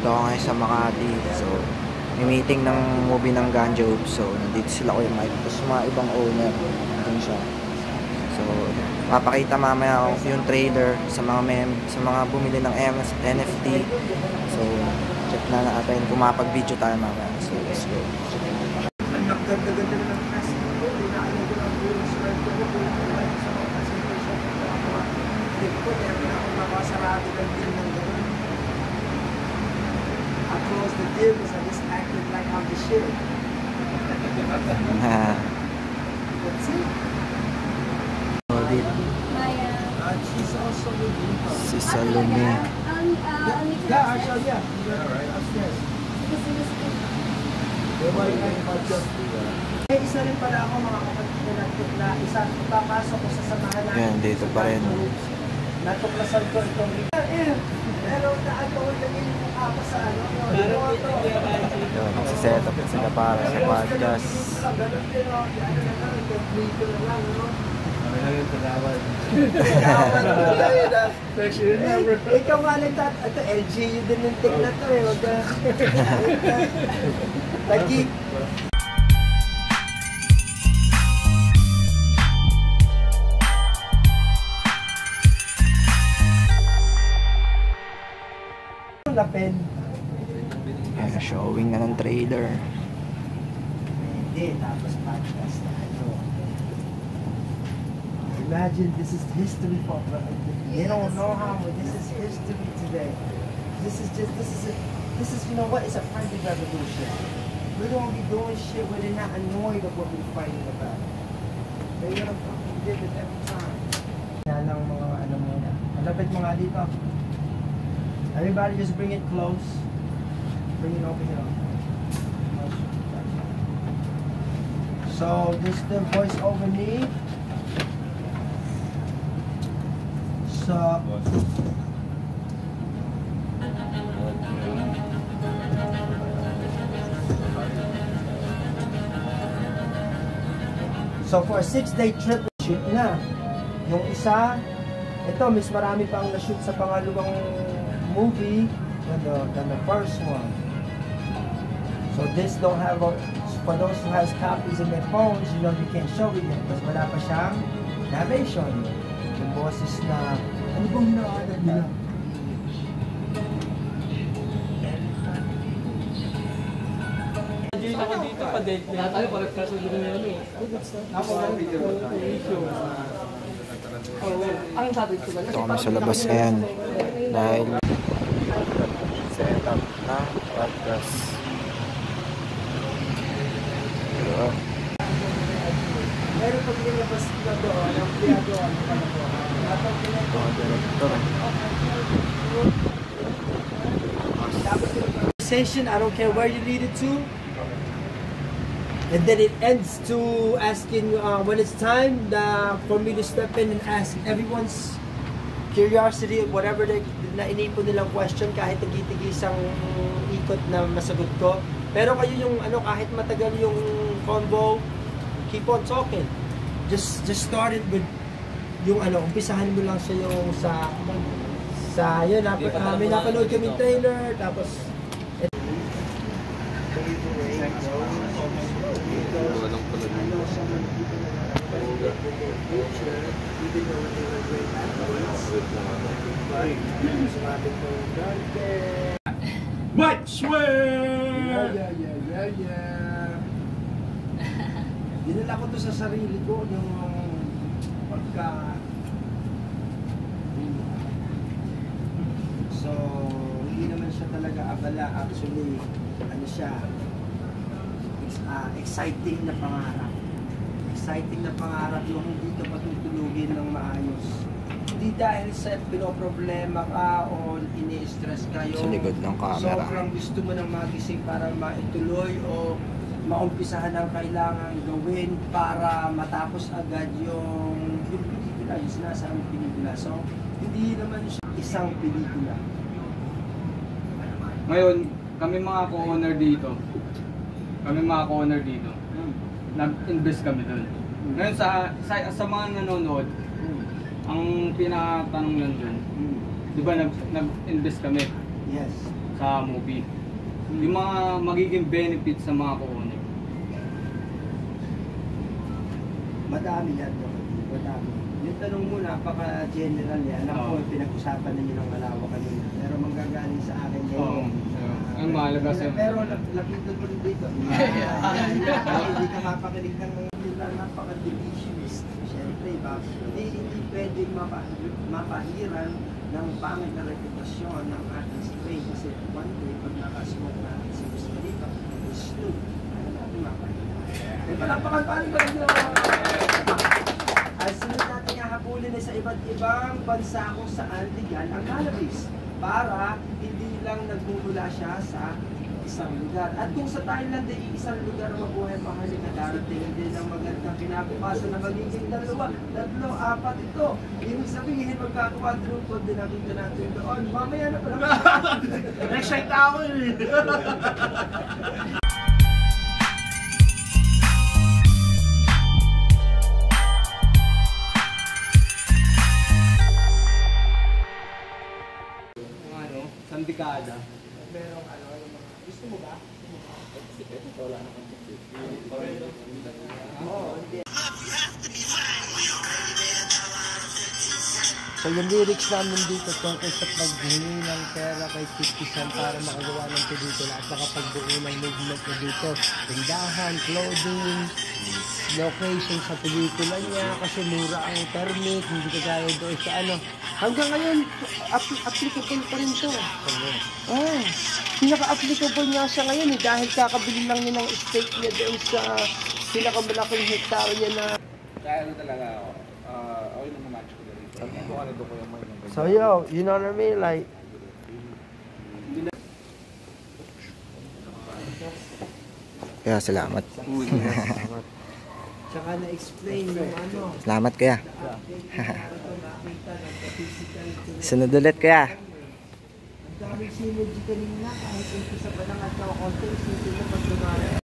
Nandito ako ngayon sa Makati. So, may meeting ng movie ng Ganja Hope. So, nandito sila Kuya Mike. Tapos mga ibang owner. Doon siya. So, papakita mamaya yung trailer sa mga bumili ng NFT. So, check na natin kung mapag-video tayo mamaya. So, let's go. Ang ganda-ganda na ng class. Across the tables, I just acted like I'm the shit. That's it. She's also with me. Si Salome. Yeah, actually, yeah. Upstairs. Eh, isa rin pala ako mga kapatid na isa papasok ko sa samahan natin. Yan, dito pa rin. Natuklasan ko itong pero naagawin na rin yung ako sa ano. Nagsiset up sila para sa podcast. Ikaw nga nagtat... Ito, LGU din yung take na to eh. Wag ka... Tagi. Lapin. Yan, showing na ng trailer. Hindi, tapos podcast na ito. Imagine this is history for they don't know how much this is history today. This is you know what? It's a friendly revolution. We don't be doing shit where they're not annoyed of what we're fighting about. They're gonna fucking did it every time. Yan lang mga ano muna. Malapit mga dito. Everybody just bring it close. Bring it over here. So this is the voice over me. So for a 6-day trip, shoot na. Yung isa, ito, mas marami pang na-shoot sa pangalawang movie than the first one. So this don't have for those who has copies in their phones, you know you can't show it yet. Kasi wala pa siyang narration. Yung boses na, ano bang hinahanap nila? Hindi ako dito pa din. Kaya tayo parang kaso dito na yun eh. Ako lang video. Ang sabi ko ba? Ito kami sa labas ngayon. Dahil set up na podcast. Meron pag nilabas na doon, ang pliyado ano pa na doon. Session, I don't care where you lead it to. And then it ends to asking when it's time for me to step in and ask everyone's curiosity, whatever na inipon nilang question, kahit tagi-tigisang ikot na masagot ko. Pero kayo yung kahit matagal yung convo, keep on talking. Just start it with yung umpisahan mo lang siya yung sa yun, may napanood kaming trailer, tapos What? Swear! Yeah. Dinala ko to sa sarili ko yung pagka so hindi naman siya talaga abala, actually ano siya exciting na pangarap yung hindi ka matutulugin ng maayos, hindi dahil sa pinoproblema ka o ini-stress ka yung sa likod ng camera. sobrang gusto mo nang magising para maituloy o maumpisahan ang kailangan gawin para matapos agad yung pelikula, yung sinasabing pelikula. So, hindi naman siya isang pelikula. Ngayon, kami mga co-owner dito, nag-invest kami doon. Ngayon sa mga nanonood, ang pinatanong lang doon, di ba nag-invest kami? Yes. sa movie. Yung mga magiging benefits sa mga co-owner. Madami yan, no? Madami. Yung tanong mo, napaka-general yan. Alam ko, pinag-usapan ninyo ng malawa kanina. Pero manggagaling sa akin Oo. ngayon. Ang mahalaga sa'yo. Pero lapitan mo rin dito. Hindi ka mapakinig ng napaka-divisionist. Siyempre, hindi pwedeng mapahiran ng pangit na reputasyon ng ating Spain. Kasi one day, pag nakasmoke na si Gusto dito, Snoop, ano natin mapahiran? Eh, palapakan pa rin ba nyo? Ang sunod natin hahabulin ay sa iba't ibang bansa kung saan legal ang cannabis para hindi lang nagmumula siya sa isang lugar. At kung sa Thailand ay isang lugar mabuhay mahalin na darating din ang magandang kinabukasan na magiging dalawa, tatlo, apat ito. Ibig sabihin magkaka-quadruple din nakita natin doon. Mamaya na pala. Excite ako eh. Isang dekada. Merong ano, gusto mo ba? So yung lyrics namin dito tungkol sa paghingi ng pera kay 50 Cent para makagawa ng pelikula at makapagbuo ng movement na dito. Tindahan, clothing, location sa pelikula niya kasi mura ang permit, hindi kagaya doon sa ano. Hanggang ngayon, applicable pa rin to. Oh, pinaka-applicable nga siya ngayon dahil kakabili lang niya ng estate niya doon sa pinakamalaking hektarya na. Kaya ano talaga ako, ako yung match ko dito. Ito ka nito ko yung mga ganyan. So yo, you know what I mean? Like, Kaya salamat. tsaka na-explain yung ano. Salamat kaya. Nakita ng physical. Sunod ulit kaya. Ang daming synergy kanina kahit umpisa pa lang at konti, isipin mo pag lumari.